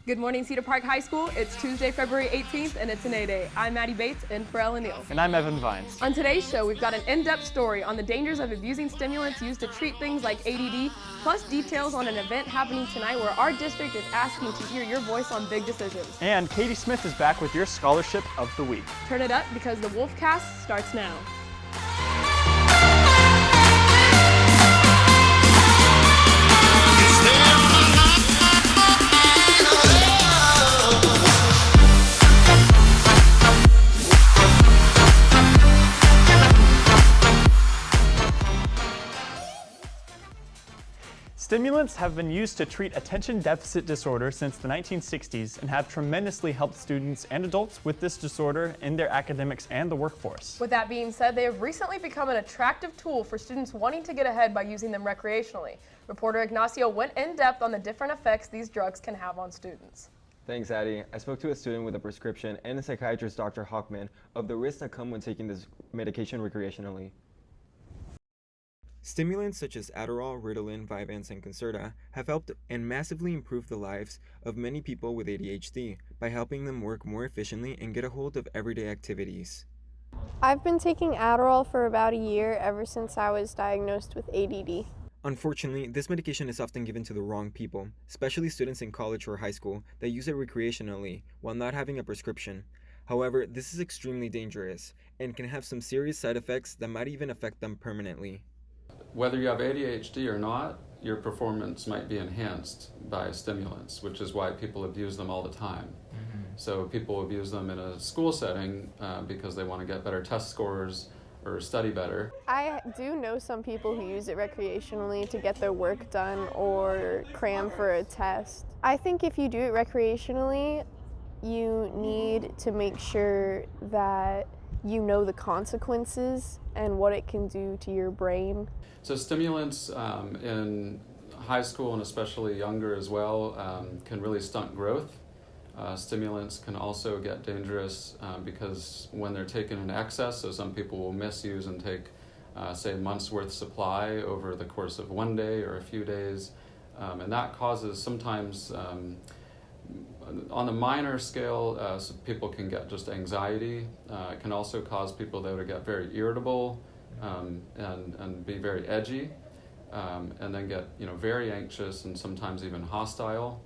Good morning, Cedar Park High School. It's Tuesday, February 18th, and it's an A-Day. I'm Maddie Bates, in for Ellen Neal. And I'm Evan Vines. On today's show, we've got an in-depth story on the dangers of abusing stimulants used to treat things like ADD, plus details on an event happening tonight where our district is asking to hear your voice on big decisions. And Katie Smith is back with your Scholarship of the Week. Turn it up because the Wolfcast starts now. Stimulants have been used to treat attention deficit disorder since the 1960s and have tremendously helped students and adults with this disorder in their academics and the workforce. With that being said, they have recently become an attractive tool for students wanting to get ahead by using them recreationally. Reporter Ignacio went in depth on the different effects these drugs can have on students. Thanks, Addie. I spoke to a student with a prescription and a psychiatrist, Dr. Hockman, of the risks that come when taking this medication recreationally. Stimulants such as adderall, Ritalin, Vyvanse, and Concerta have helped and massively improved the lives of many people with ADHD by helping them work more efficiently and get a hold of everyday activities. I've been taking Adderall for about a year ever since I was diagnosed with ADD. Unfortunately, this medication is often given to the wrong people, especially students in college or high school that use it recreationally while not having a prescription. However, this is extremely dangerous and can have some serious side effects that might even affect them permanently. Whether you have ADHD or not, your performance might be enhanced by stimulants, which is why people abuse them all the time. So people abuse them in a school setting because they want to get better test scores or study better. I do know some people who use it recreationally to get their work done or cram for a test. I think if you do it recreationally, you need to make sure that you know the consequences and what it can do to your brain. So stimulants in high school and especially younger as well can really stunt growth. Stimulants can also get dangerous because when they're taken in excess, so some people will misuse and take say months worth supply over the course of one day or a few days, and that causes sometimes on the minor scale, so people can get just anxiety. It can also cause people though to get very irritable and be very edgy, and then get very anxious and sometimes even hostile.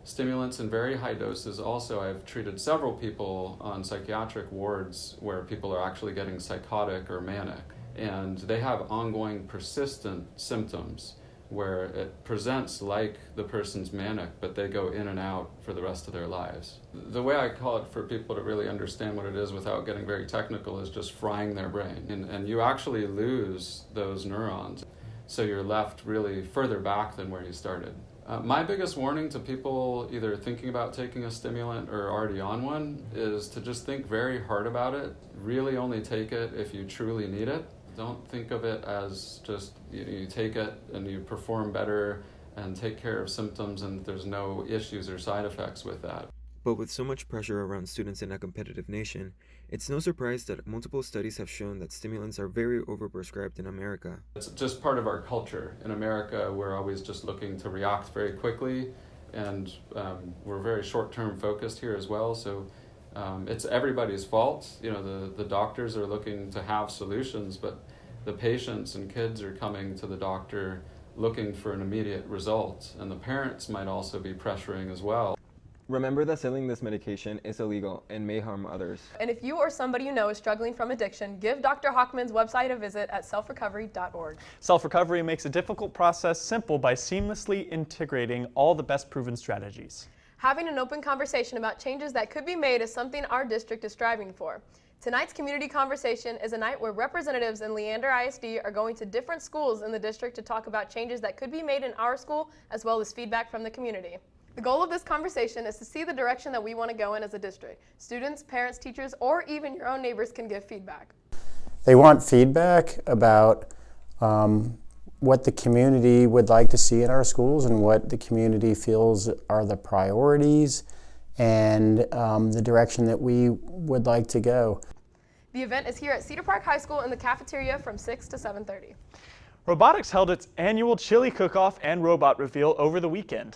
Stimulants in very high doses also, I've treated several people on psychiatric wards where people are actually getting psychotic or manic, and they have ongoing persistent symptoms where it presents like the person's manic, but they go in and out for the rest of their lives. The way I call it for people to really understand what it is without getting very technical is just frying their brain. And you actually lose those neurons, so you're left really further back than where you started. My biggest warning to people either thinking about taking a stimulant or already on one is to just think very hard about it. Really only take it if you truly need it. Don't think of it as just you take it and you perform better and take care of symptoms and there's no issues or side effects with that. But with so much pressure around students in a competitive nation, it's no surprise that multiple studies have shown that stimulants are very overprescribed in America. It's just part of our culture. In America, we're always just looking to react very quickly, and we're very short-term focused here as well. So it's everybody's fault. The doctors are looking to have solutions, but the patients and kids are coming to the doctor looking for an immediate result, and the parents might also be pressuring as well. Remember that selling this medication is illegal and may harm others. And if you or somebody you know is struggling from addiction, give Dr. Hockman's website a visit at selfrecovery.org. Self-recovery makes a difficult process simple by seamlessly integrating all the best proven strategies. Having an open conversation about changes that could be made is something our district is striving for. Tonight's community conversation is a night where representatives in Leander ISD are going to different schools in the district to talk about changes that could be made in our school, as well as feedback from the community. The goal of this conversation is to see the direction that we want to go in as a district. Students, parents, teachers, or even your own neighbors can give feedback. They want feedback about what the community would like to see in our schools and what the community feels are the priorities and the direction that we would like to go. The event is here at Cedar Park High School in the cafeteria from 6 to 7:30. Robotics held its annual chili cook-off and robot reveal over the weekend.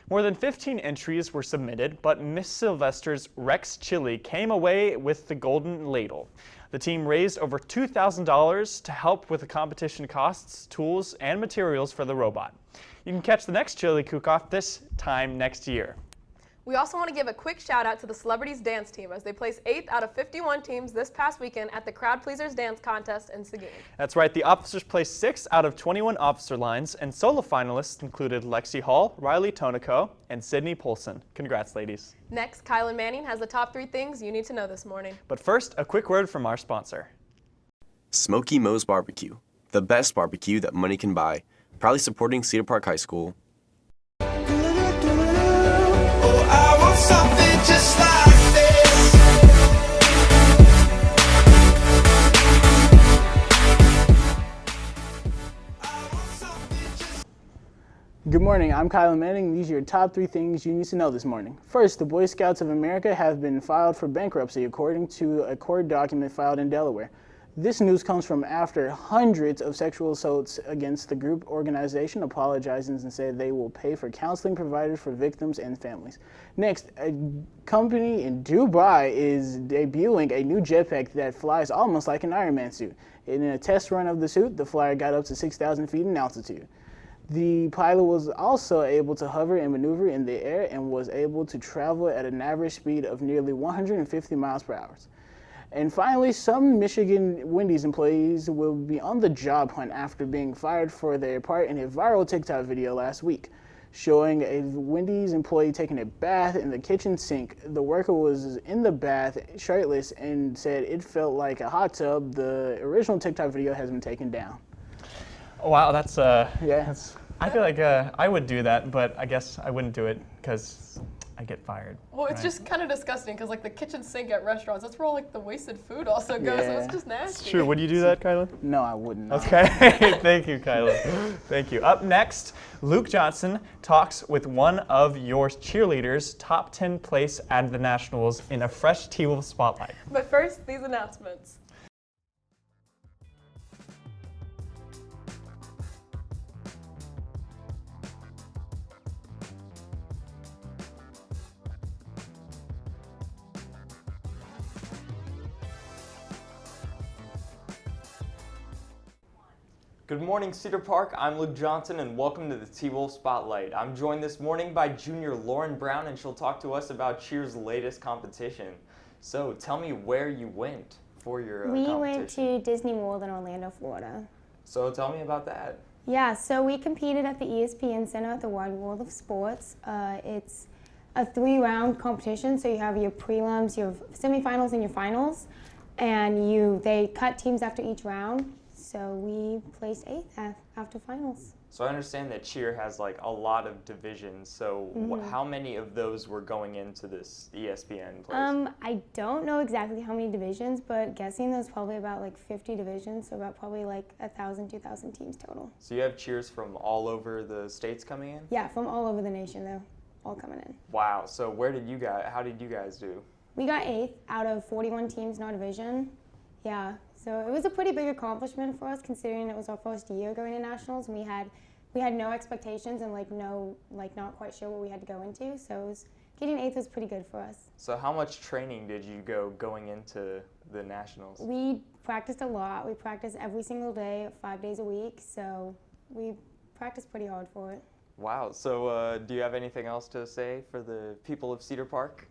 More than 15 entries were submitted, but Miss Sylvester's Rex Chili came away with the golden ladle. The team raised over $2,000 to help with the competition costs, tools, and materials for the robot. You can catch the next chili cook-off this time next year. We also want to give a quick shout out to the Celebrities Dance Team as they placed 8th out of 51 teams this past weekend at the Crowd Pleasers Dance Contest in Seguin. That's right, the officers placed 6 out of 21 officer lines, and solo finalists included Lexi Hall, Riley Tonico, and Sydney Polson. Congrats, ladies. Next, Kylan Manning has the top 3 things you need to know this morning. But first, a quick word from our sponsor. Smoky Moe's Barbecue, the best barbecue that money can buy. Proudly supporting Cedar Park High School. Good morning, I'm Kylan Manning. These are your top 3 things you need to know this morning. First, the Boy Scouts of America have been filed for bankruptcy according to a court document filed in Delaware. This news comes from after hundreds of sexual assaults against the group organization apologizes and said they will pay for counseling provided for victims and families. Next, a company in Dubai is debuting a new jetpack that flies almost like an Iron Man suit. In a test run of the suit, the flyer got up to 6,000 feet in altitude. The pilot was also able to hover and maneuver in the air and was able to travel at an average speed of nearly 150 miles per hour. And finally, some Michigan Wendy's employees will be on the job hunt after being fired for their part in a viral TikTok video last week, showing a Wendy's employee taking a bath in the kitchen sink. The worker was in the bath shirtless and said it felt like a hot tub. The original TikTok video has been taken down. Wow, that's Yeah. I feel like I would do that, but I guess I wouldn't do it because I get fired. Well, it's right? just kind of disgusting because like the kitchen sink at restaurants, that's where all like the wasted food also goes, so it's just nasty. It's true. Would you do that, Kylan? No, I wouldn't. Okay, thank you, Kylan. Thank you. Up next, Luke Johnson talks with one of your cheerleaders, top 10 place at the Nationals in a fresh T-Wolf spotlight. But first, these announcements. Good morning, Cedar Park. I'm Luke Johnson, and welcome to the T-Wolf Spotlight. I'm joined this morning by junior Lauren Brown, and she'll talk to us about Cheer's latest competition. So, tell me where you went for your competition. We went to Disney World in Orlando, Florida. So, tell me about that. Yeah, so we competed at the ESPN Center at the Wide World of Sports. It's a 3-round competition, so you have your prelims, your semifinals, and your finals, and they cut teams after each round. So we placed 8th after finals. So I understand that Cheer has like a lot of divisions. So how many of those were going into this ESPN place? I don't know exactly how many divisions, but guessing there's probably about like 50 divisions, so about probably like 1,000, 2,000 teams total. So you have Cheers from all over the states coming in? Yeah, from all over the nation though, all coming in. Wow. So how did you guys do? We got 8th out of 41 teams in our division. Yeah. So it was a pretty big accomplishment for us, considering it was our first year going to nationals, and we had no expectations and not quite sure what we had to go into. So getting 8th was pretty good for us. So how much training did you go going into the nationals? We practiced a lot. We practiced every single day, 5 days a week. So we practiced pretty hard for it. Wow. So do you have anything else to say for the people of Cedar Park?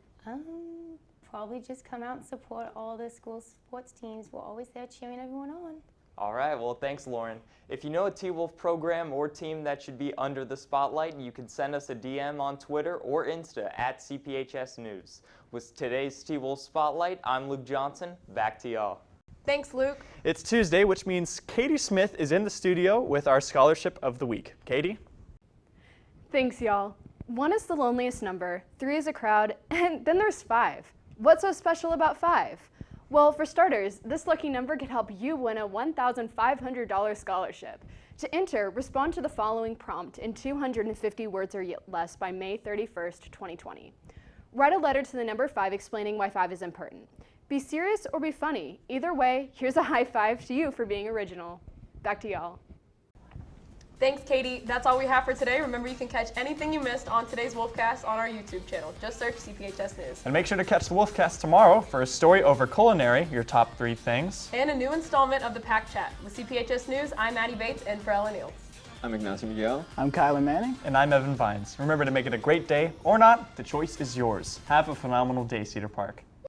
Probably just come out and support all the school sports teams. We're always there cheering everyone on. All right, well, thanks, Lauren. If you know a T-Wolf program or team that should be under the spotlight, you can send us a DM on Twitter or Insta at CPHS News. With today's T-Wolf Spotlight, I'm Luke Johnson. Back to y'all. Thanks, Luke. It's Tuesday, which means Katie Smith is in the studio with our Scholarship of the Week. Katie? Thanks, y'all. 1 is the loneliest number, 3 is a crowd, and then there's 5. What's so special about 5? Well, for starters, this lucky number could help you win a $1,500 scholarship. To enter, respond to the following prompt in 250 words or less by May 31st, 2020. Write a letter to the number 5 explaining why 5 is important. Be serious or be funny. Either way, here's a high five to you for being original. Back to y'all. Thanks, Katie. That's all we have for today. Remember, you can catch anything you missed on today's Wolfcast on our YouTube channel. Just search CPHS News. And make sure to catch the Wolfcast tomorrow for a story over culinary, your top 3 things. And a new installment of the Pack Chat. With CPHS News, I'm Maddie Bates, and for Ella Neal. I'm Ignacio Miguel. I'm Kylan Manning. And I'm Evan Vines. Remember to make it a great day or not, the choice is yours. Have a phenomenal day, Cedar Park.